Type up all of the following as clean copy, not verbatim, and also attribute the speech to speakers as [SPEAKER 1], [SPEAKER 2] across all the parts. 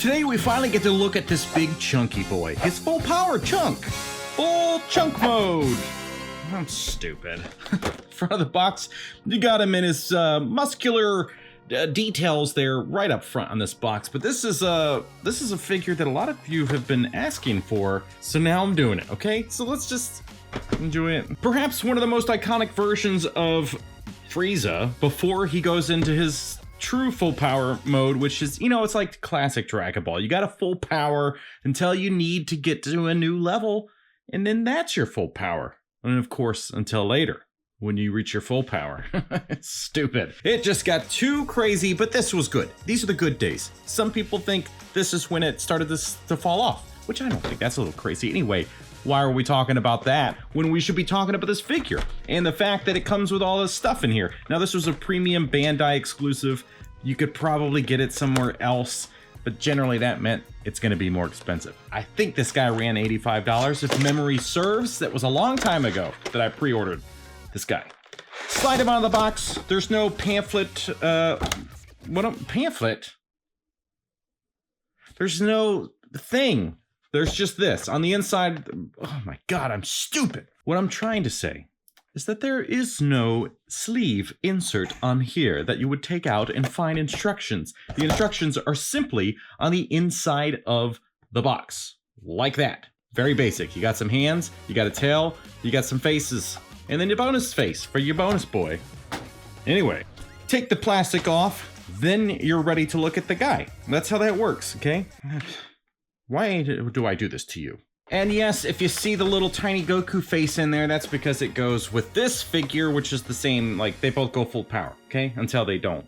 [SPEAKER 1] Today we finally get to look at this big chunky boy. His full power chunk. Full chunk mode. I'm stupid. Front of the box, you got him in his muscular details there right up front on this box. But this is a figure that a lot of you have been asking for. So now I'm doing it, okay? So let's just enjoy it. Perhaps one of the most iconic versions of Frieza before he goes into his true full power mode, which is, you know, it's like classic Dragon Ball. You got a full power until you need to get to a new level, and then that's your full power. And of course, until later, when you reach your full power. It's stupid. It just got too crazy, but this was good. These are the good days. Some people think this is when it started to fall off, which I don't think. That's a little crazy. Anyway, why are we talking about that when we should be talking about this figure and the fact that it comes with all this stuff in here? Now, this was a premium Bandai exclusive. You could probably get it somewhere else, but generally that meant it's gonna be more expensive. I think this guy ran $85 if memory serves. That was a long time ago that I pre-ordered this guy. Slide him out of the box. There's no pamphlet, pamphlet? There's no thing. There's just this. On the inside, oh my God, I'm stupid. What I'm trying to say is that there is no sleeve insert on here that you would take out and find instructions. The instructions are simply on the inside of the box, like that. Very basic. You got some hands, you got a tail, you got some faces, and then your bonus face for your bonus boy. Anyway, take the plastic off, then you're ready to look at the guy. That's how that works, okay? Why do I do this to you? And yes, if you see the little tiny Goku face in there, that's because it goes with this figure, which is the same, like, they both go full power, okay? Until they don't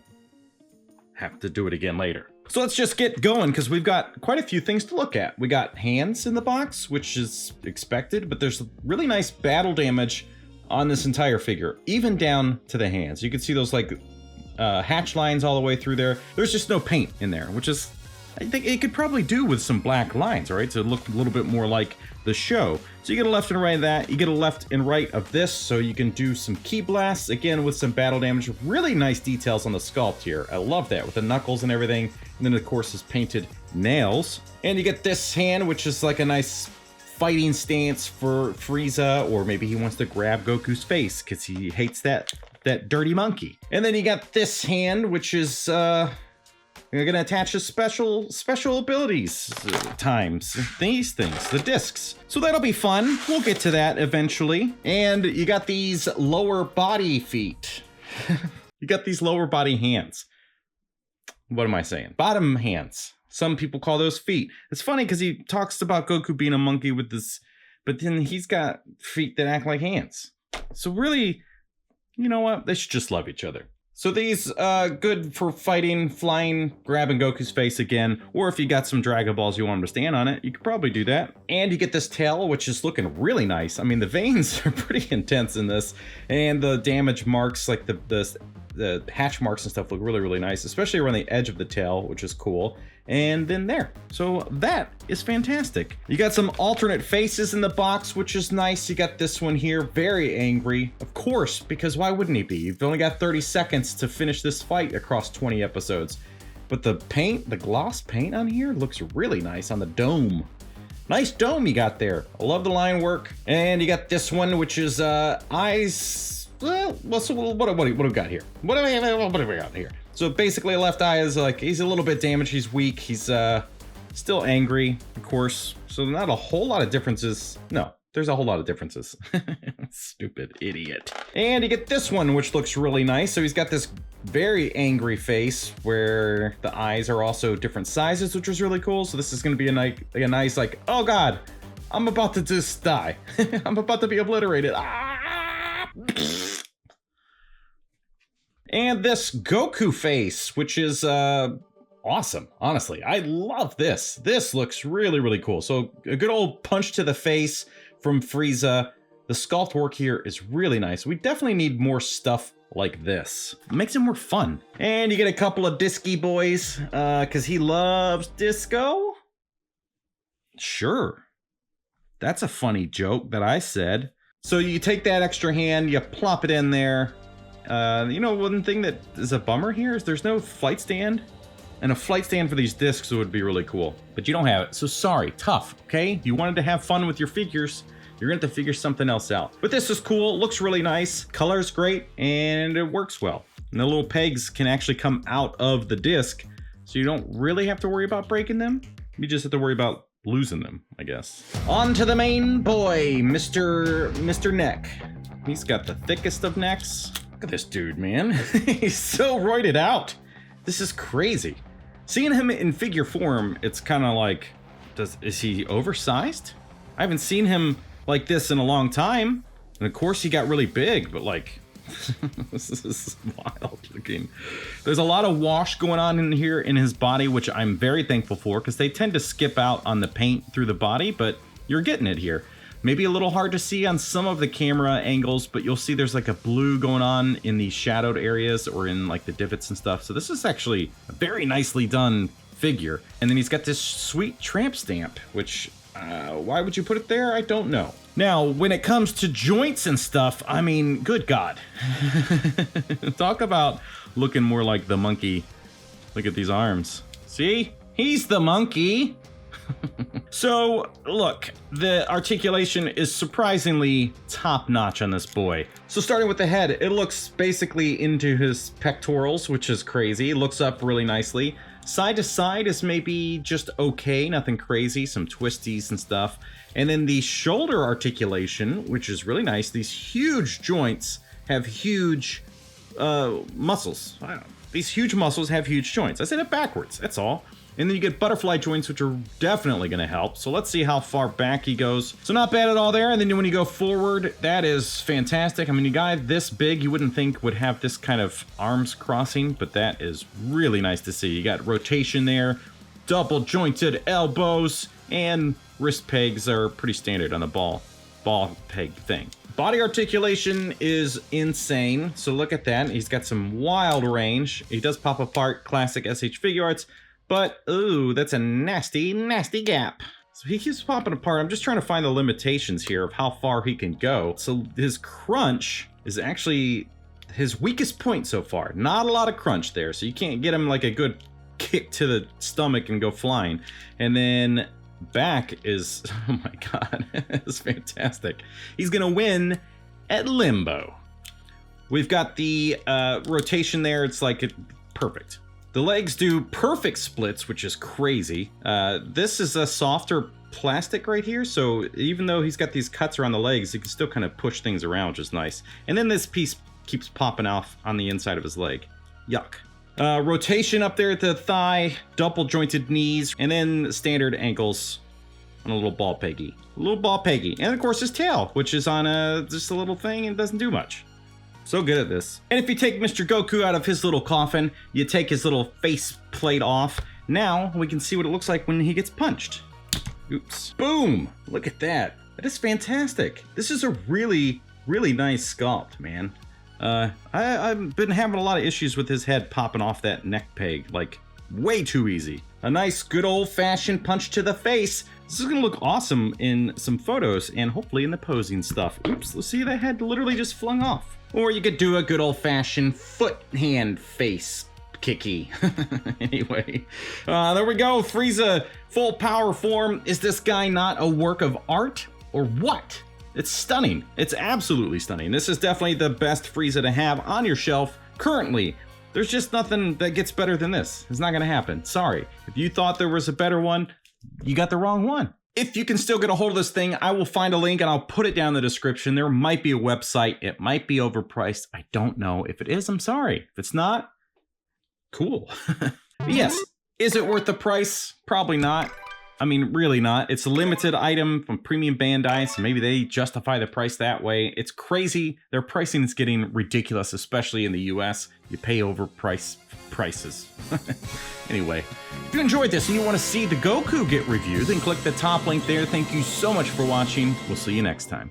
[SPEAKER 1] have to do it again later. So let's just get going, because we've got quite a few things to look at. We got hands in the box, which is expected, but there's really nice battle damage on this entire figure, even down to the hands. You can see those, like, hatch lines all the way through there. There's just no paint in there, which is, I think it could probably do with some black lines, all right? So it looked a little bit more like the show. So you get a left and right of that. You get a left and right of this, so you can do some key blasts, again, with some battle damage. Really nice details on the sculpt here. I love that, with the knuckles and everything. And then, of course, his painted nails. And you get this hand, which is like a nice fighting stance for Frieza, or maybe he wants to grab Goku's face, because he hates that dirty monkey. And then you got this hand, which is, you're gonna attach a special abilities times these things, the discs. So that'll be fun. We'll get to that eventually. And you got these lower body feet. You got these lower body hands. What am I saying? Bottom hands. Some people call those feet. It's funny because he talks about Goku being a monkey with this, but then he's got feet that act like hands. So really, you know what? They should just love each other. So these, good for fighting, flying, grabbing Goku's face again, or if you got some Dragon Balls you want him to stand on it, you could probably do that. And you get this tail, which is looking really nice. I mean, the veins are pretty intense in this, and the damage marks, like the hatch marks and stuff, look really, really nice, especially around the edge of the tail, which is cool. And then there. So that is fantastic. You got some alternate faces in the box, which is nice. You got this one here, very angry. Of course, because why wouldn't he be? You've only got 30 seconds to finish this fight across 20 episodes. But the paint, the gloss paint on here looks really nice on the dome. Nice dome you got there. I love the line work. And you got this one, which is eyes. Well, so what do we got here? What do we got here? So basically, left eye is like, he's a little bit damaged, he's weak, he's still angry, of course. So not a whole lot of differences. No, there's a whole lot of differences. Stupid idiot. And you get this one, which looks really nice. So he's got this very angry face where the eyes are also different sizes, which is really cool. So this is gonna be a nice, like, oh God, I'm about to just die. I'm about to be obliterated. Ah! And this Goku face, which is awesome, honestly. I love this. This looks really, really cool. So a good old punch to the face from Frieza. The sculpt work here is really nice. We definitely need more stuff like this. It makes it more fun. And you get a couple of Disky boys, because he loves disco. Sure. That's a funny joke that I said. So you take that extra hand, you plop it in there. You know, one thing that is a bummer here is there's no flight stand. And a flight stand for these discs would be really cool. But you don't have it, so sorry. Tough, okay? You wanted to have fun with your figures. You're gonna have to figure something else out. But this is cool, looks really nice, color's great, and it works well. And the little pegs can actually come out of the disc, so you don't really have to worry about breaking them. You just have to worry about losing them, I guess. On to the main boy, Mr. Neck. He's got the thickest of necks. Look at this dude, man. He's so roided out. This is crazy. Seeing him in figure form, it's kind of like, is he oversized? I haven't seen him like this in a long time. And of course he got really big, but like, this is wild looking. There's a lot of wash going on in here in his body, which I'm very thankful for, because they tend to skip out on the paint through the body, but you're getting it here. Maybe a little hard to see on some of the camera angles, but you'll see there's like a blue going on in the shadowed areas or in like the divots and stuff. So this is actually a very nicely done figure. And then he's got this sweet tramp stamp, which why would you put it there? I don't know. Now, when it comes to joints and stuff, I mean, good God. Talk about looking more like the monkey. Look at these arms. See? He's the monkey. So, look, the articulation is surprisingly top-notch on this boy. So starting with the head, it looks basically into his pectorals, which is crazy. It looks up really nicely. Side to side is maybe just okay, nothing crazy, some twisties and stuff. And then the shoulder articulation, which is really nice. These huge joints have huge muscles. I don't know. These huge muscles have huge joints. I said it backwards, that's all. And then you get butterfly joints, which are definitely going to help. So let's see how far back he goes. So not bad at all there. And then when you go forward, that is fantastic. I mean, a guy this big, you wouldn't think would have this kind of arms crossing, but that is really nice to see. You got rotation there, double jointed elbows, and wrist pegs are pretty standard on the ball peg thing. Body articulation is insane. So look at that. He's got some wild range. He does pop apart, classic SH Figuarts. But, ooh, that's a nasty, nasty gap. So he keeps popping apart. I'm just trying to find the limitations here of how far he can go. So his crunch is actually his weakest point so far. Not a lot of crunch there, so you can't get him like a good kick to the stomach and go flying. And then back is, oh my God, it's fantastic. He's gonna win at limbo. We've got the rotation there. It's like perfect. The legs do perfect splits, which is crazy. This is a softer plastic right here, so even though he's got these cuts around the legs, he can still kind of push things around, which is nice. And then this piece keeps popping off on the inside of his leg. Yuck. Rotation up there at the thigh, double jointed knees, and then standard ankles on a little ball peggy. A little ball peggy. And of course his tail, which is on just a little thing and doesn't do much. So good at this. And if you take Mr. Goku out of his little coffin, you take his little face plate off. Now we can see what it looks like when he gets punched. Oops. Boom! Look at that. That is fantastic. This is a really, really nice sculpt, man. I've been having a lot of issues with his head popping off that neck peg, like way too easy. A nice good old-fashioned punch to the face. This is gonna look awesome in some photos and hopefully in the posing stuff. Oops, let's see, that head literally just flung off. Or you could do a good old-fashioned foot hand face kicky. Anyway, there we go. Frieza, full power form. Is this guy not a work of art or what? It's stunning. It's absolutely stunning. This is definitely the best Frieza to have on your shelf currently. There's just nothing that gets better than this. It's not gonna happen. Sorry. If you thought there was a better one, you got the wrong one. If you can still get a hold of this thing, I will find a link and I'll put it down in the description. There might be a website. It might be overpriced. I don't know. If it is, I'm sorry. If it's not, cool. Yes. Is it worth the price? Probably not. I mean, really not. It's a limited item from Premium Bandai, so maybe they justify the price that way. It's crazy. Their pricing is getting ridiculous, especially in the US. You pay overpriced prices. Anyway, if you enjoyed this and you want to see the Goku get reviewed, then click the top link there. Thank you so much for watching. We'll see you next time.